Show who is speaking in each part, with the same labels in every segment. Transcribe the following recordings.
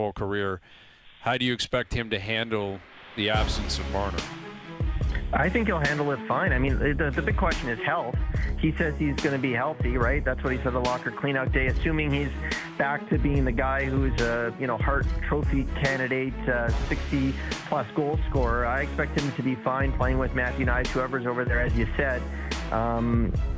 Speaker 1: whole career. How do you expect him to handle the absence of Marner?
Speaker 2: I think he'll handle it fine. I mean, the big question is health. He says he's going to be healthy, right? That's what he said the locker cleanout day. Assuming he's back to being the guy who's a Hart Trophy candidate, 60-plus goal scorer, I expect him to be fine playing with Matthew Knies, whoever's over there, as you said.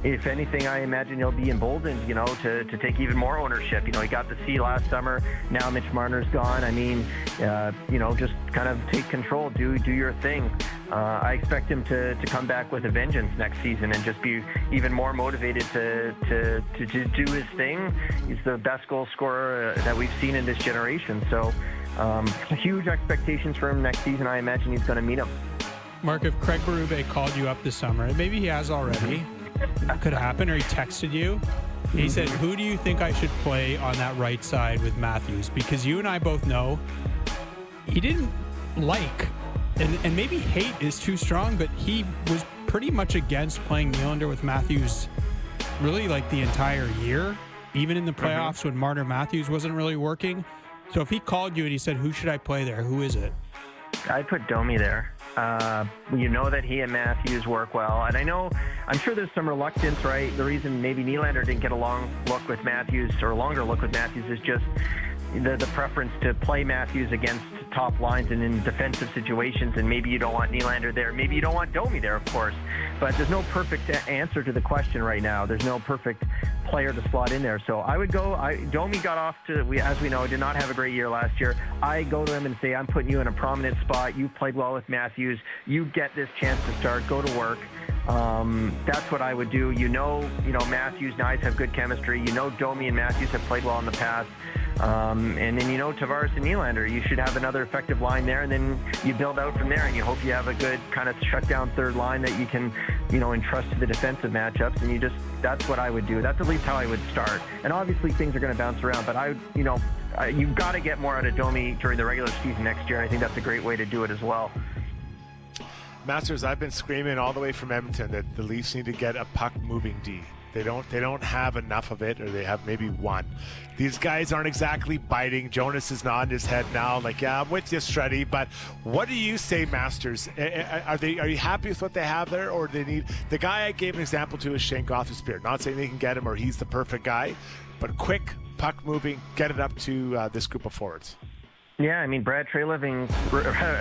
Speaker 2: If anything, I imagine he'll be emboldened, to take even more ownership. He got the C last summer. Now Mitch Marner's gone. I mean, just kind of take control, do your thing. I expect him to come back with a vengeance next season and just be even more motivated to do his thing. He's the best goal scorer that we've seen in this generation. So huge expectations for him next season. I imagine he's going to meet him.
Speaker 3: Mark, if Craig Berube called you up this summer, and maybe he has already, that could happen, or he texted you, he said, who do you think I should play on that right side with Matthews? Because you and I both know he didn't like, and maybe hate is too strong, but he was pretty much against playing Nylander with Matthews really like the entire year, even in the playoffs when Marner Matthews wasn't really working. So if he called you and he said, who should I play there? Who is it?
Speaker 2: I'd put Domi there. That he and Matthews work well. And I'm sure there's some reluctance, right? The reason maybe Nylander didn't get a long look with Matthews or a longer look with Matthews is just the preference to play Matthews against top lines and in defensive situations. And maybe you don't want Nylander there. Maybe you don't want Domi there, of course. But there's no perfect answer to the question right now. There's no perfect player to slot in there. So I would go, Domi got off to, as we know, did not have a great year last year. I go to him and say, I'm putting you in a prominent spot. You've played well with Matthews. You get this chance to start. Go to work. That's what I would do. Matthews, Knies have good chemistry. Domi and Matthews have played well in the past. And then Tavares and Nylander, you should have another effective line there, and then you build out from there, and you hope you have a good kind of shutdown third line that you can, entrust to the defensive matchups, and that's what I would do. That's at least how I would start. And obviously things are going to bounce around, but you've got to get more out of Domi during the regular season next year, and I think that's a great way to do it as well.
Speaker 4: Masters, I've been screaming all the way from Edmonton that the Leafs need to get a puck-moving D. They don't have enough of it, or they have maybe one. These guys aren't exactly biting. Jonas is nodding his head now, like, yeah, I'm with you, Struddy. But what do you say, Masters? Are you happy with what they have there, or do they need the guy I gave an example to is Shane Gothenspier. Not saying they can get him or he's the perfect guy, but quick puck moving, get it up to this group of forwards.
Speaker 2: Yeah, I mean, Brad Treliving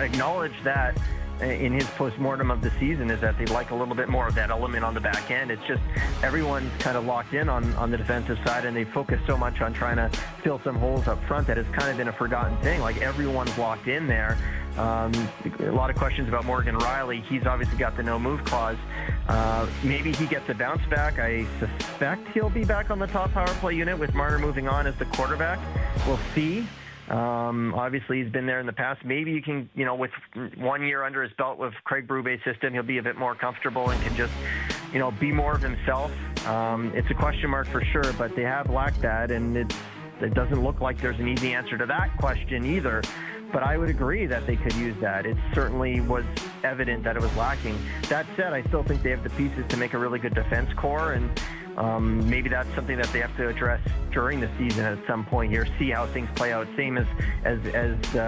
Speaker 2: acknowledged that in his postmortem of the season, is that they'd like a little bit more of that element on the back end. It's just everyone's kind of locked in on the defensive side, and they focus so much on trying to fill some holes up front that it's kind of been a forgotten thing. Like, everyone's locked in there. A lot of questions about Morgan Riley. He's obviously got the no-move clause. Maybe he gets a bounce back. I suspect he'll be back on the top power play unit with Marner moving on as the quarterback. We'll see. Obviously, he's been there in the past. Maybe you can, with 1 year under his belt with Craig Berube's system, he'll be a bit more comfortable and can just, be more of himself. It's a question mark for sure, but they have lacked that, and it doesn't look like there's an easy answer to that question either. But I would agree that they could use that. It certainly was evident that it was lacking. That said, I still think they have the pieces to make a really good defense core, and maybe that's something that they have to address during the season at some point here, see how things play out. Same as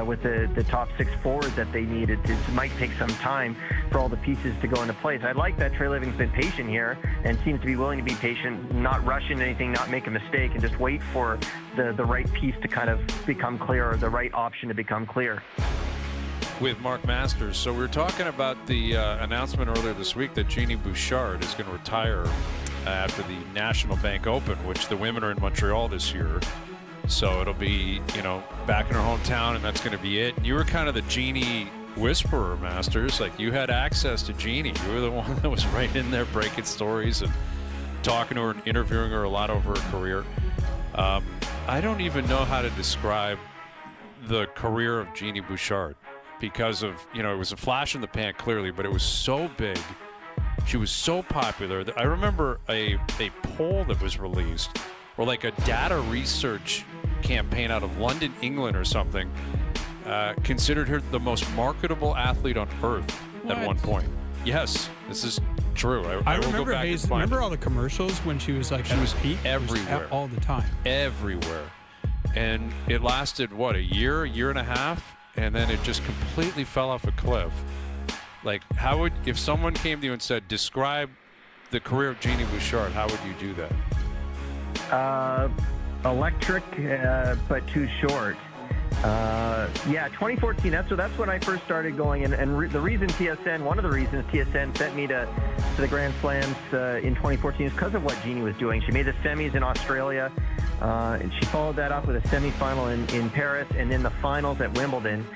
Speaker 2: with the top six forwards that they needed. It might take some time for all the pieces to go into place. I like that Treliving's been patient here and seems to be willing to be patient, not rush into anything, not make a mistake, and just wait for the right piece to kind of become clear, or the right option to become clear.
Speaker 1: With Mark Masters. So we were talking about the announcement earlier this week that Jeannie Bouchard is going to retire after the National Bank Open, which the women are in Montreal this year. So it'll be, back in her hometown, and that's going to be it. And you were kind of the Jeannie whisperer, Masters. Like, you had access to Jeannie. You were the one that was right in there breaking stories and talking to her and interviewing her a lot over her career. I don't even know how to describe the career of Jeannie Bouchard, because of, it was a flash in the pan clearly, but it was so big. She was so popular. I remember a poll that was released, or like a data research campaign out of London, England or something, considered her the most marketable athlete on earth at one point. Yes, this is true. I will
Speaker 3: remember
Speaker 1: go back and find
Speaker 3: remember
Speaker 1: it.
Speaker 3: all the commercials when she was like,
Speaker 1: she was peak everywhere,
Speaker 3: all the time,
Speaker 1: everywhere. and it lasted, what, a year and a half? And then it just completely fell off a cliff. Like, how would, if someone came to you and said, describe the career of Genie Bouchard, how would you do that?
Speaker 2: Electric, but too short. 2014, that's when I first started going. The reason one of the reasons TSN sent me to the Grand Slams in 2014 is because of what Genie was doing. She made the semis in Australia, and she followed that up with a semifinal in Paris, and then the finals at Wimbledon.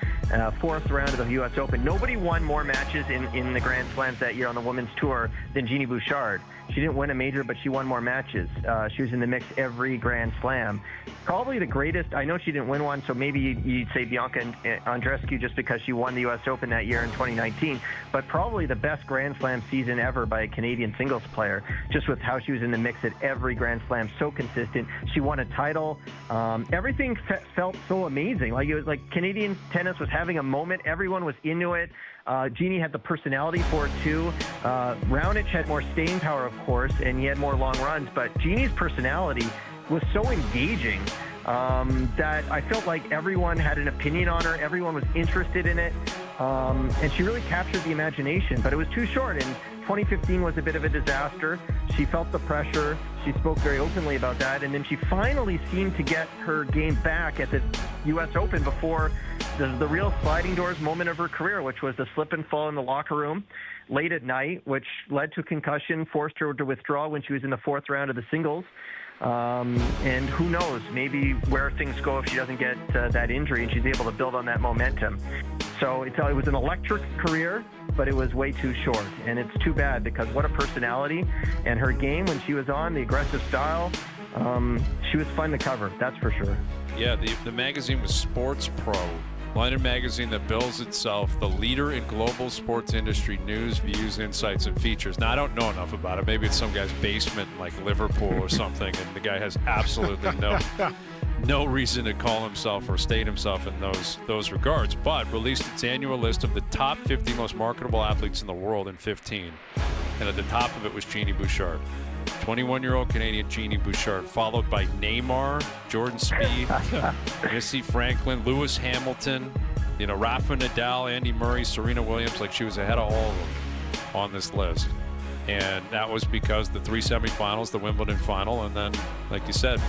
Speaker 2: Fourth round of the U.S. Open. Nobody won more matches in the Grand Slams that year on the women's tour than Genie Bouchard. She didn't win a major, but she won more matches. She was in the mix every Grand Slam. Probably the greatest. I know she didn't win one, so maybe you'd say Bianca Andreescu just because she won the U.S. Open that year in 2019. But probably the best Grand Slam season ever by a Canadian singles player, just with how she was in the mix at every Grand Slam, so consistent. She won a title. Everything felt so amazing. Like it was like Canadian tennis was having a moment. Everyone was into it. Genie had the personality for it too. Raonic had more staying power, of course, and he had more long runs. But Genie's personality was so engaging that I felt like everyone had an opinion on her. Everyone was interested in it. And she really captured the imagination, but it was too short. And 2015 was a bit of a disaster. She felt the pressure. She spoke very openly about that. And then she finally seemed to get her game back at the U.S. Open before the real sliding doors moment of her career, which was the slip and fall in the locker room late at night, which led to a concussion, forced her to withdraw when she was in the fourth round of the singles. And who knows, maybe where things go if she doesn't get that injury and she's able to build on that momentum. So it was an electric career, but it was way too short. And it's too bad because what a personality. And her game when she was on, the aggressive style, she was fun to cover, that's for sure.
Speaker 1: Yeah, the magazine was Sports Pro. London magazine that bills itself the leader in global sports industry news, views, insights, and features. Now, I don't know enough about it. Maybe it's some guy's basement in like Liverpool or something, and the guy has absolutely no reason to call himself or state himself in those regards, but released its annual list of the top 50 most marketable athletes in the world in 15. And at the top of it was Genie Bouchard. 21-year-old Canadian Genie Bouchard, followed by Neymar, Jordan Spieth, Missy Franklin, Lewis Hamilton, Rafa Nadal, Andy Murray, Serena Williams. Like, she was ahead of all of them on this list. And that was because the 3 semifinals, the Wimbledon final, and then, like you said,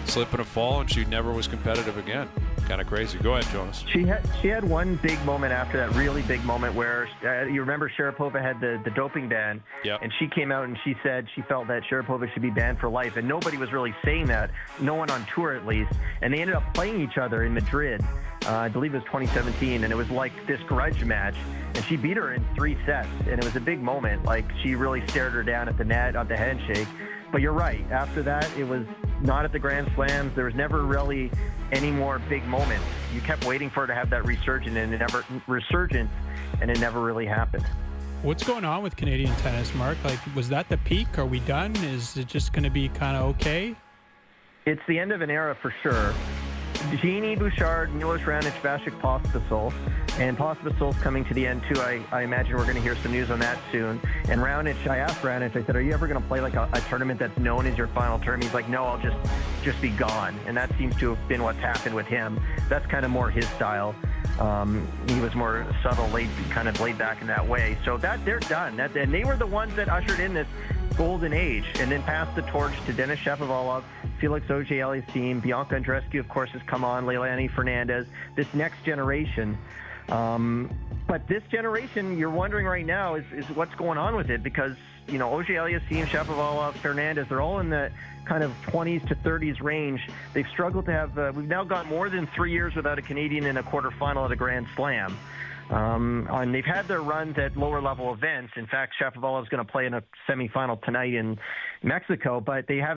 Speaker 1: slip and a fall, and she never was competitive again. Kind of crazy. Go ahead, Jonas.
Speaker 2: She had one big moment after that, really big moment where you remember Sharapova had the doping ban,
Speaker 1: yep.
Speaker 2: And she came out and she said she felt that Sharapova should be banned for life, and nobody was really saying that, no one on tour at least, and they ended up playing each other in Madrid. I believe it was 2017, and it was like this grudge match, and she beat her in 3 sets, and it was a big moment. Like, she really stared her down at the net, at the handshake. But you're right. After that, it was not at the Grand Slams. There was never really any more big moments. You kept waiting for her to have that resurgence, and it never really happened.
Speaker 3: What's going on with Canadian tennis, Mark? Like, was that the peak? Are we done? Is it just going to be kind of okay?
Speaker 2: It's the end of an era for sure. Genie Bouchard, Milos Raonic, Vasek Pospisil, and Pospisil's coming to the end too. I imagine we're going to hear some news on that soon. And Raonic, I asked Raonic, I said, are you ever going to play like a tournament that's known as your final term? He's like, no, I'll just be gone. And that seems to have been what's happened with him. That's kind of more his style. He was more subtle, kind of laid back in that way. So that they're done. And they were the ones that ushered in this golden age and then passed the torch to Denis Shapovalov, Felix Auger-Aliassime, Bianca Andreescu, of course, has come on, Leilani Fernandez, this next generation. But this generation, you're wondering right now, is what's going on with it, because, Auger-Aliassime, Shapovalov, Fernandez, they're all in the kind of 20s to 30s range. They've struggled to have, we've now got more than 3 years without a Canadian in a quarterfinal at a Grand Slam. And they've had their runs at lower level events. In fact, Shapovalov is going to play in a semifinal tonight in Mexico, but they have